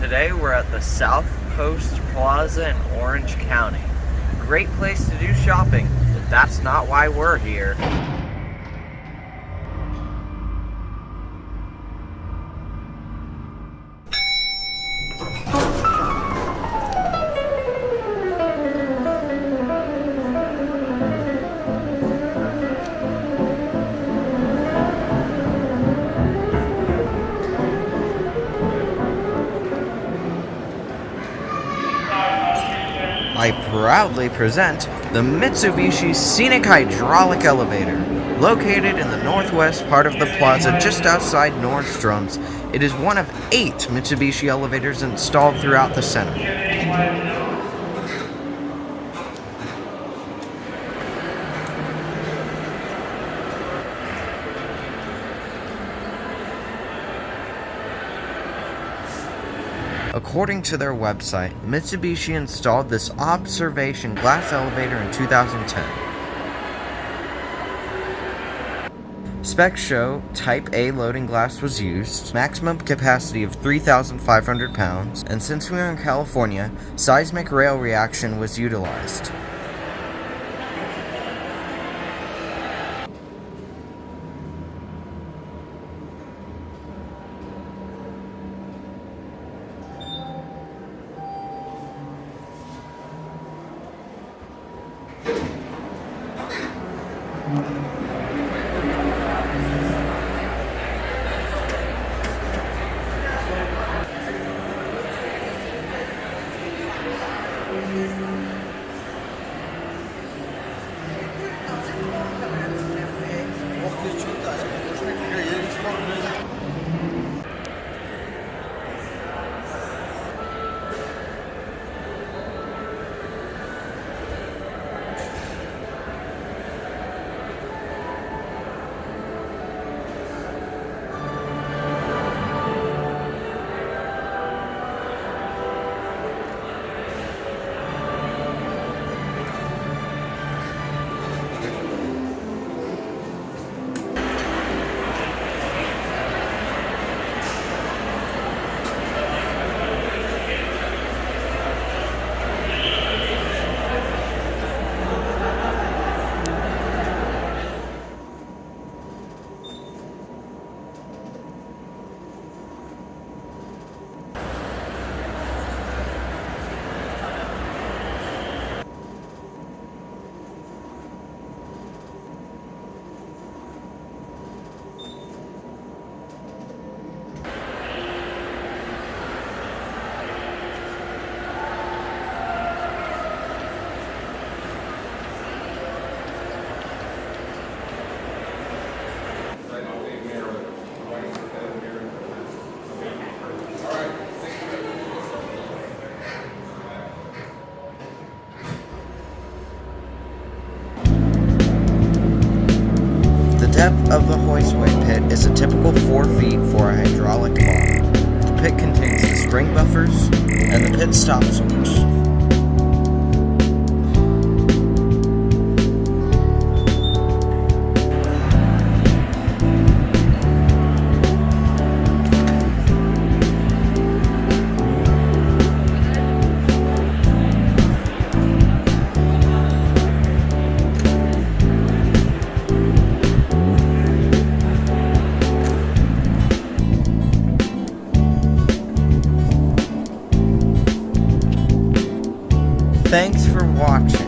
Today we're at the South Coast Plaza in Orange County. Great place to do shopping, but that's not why we're here. I proudly present the Mitsubishi Scenic hydraulic elevator. Located in the northwest part of the plaza just outside Nordstrom's, it is one of 8 Mitsubishi elevators installed throughout the center. According to their website, Mitsubishi installed this observation glass elevator in 2010. Specs show Type A loading glass was used, maximum capacity of 3,500 pounds, and since we are in California, seismic rail reaction was utilized. The depth of the hoistway pit is a typical 4 feet for a hydraulic model. The pit contains the spring buffers and the pit stop switch. Thanks for watching.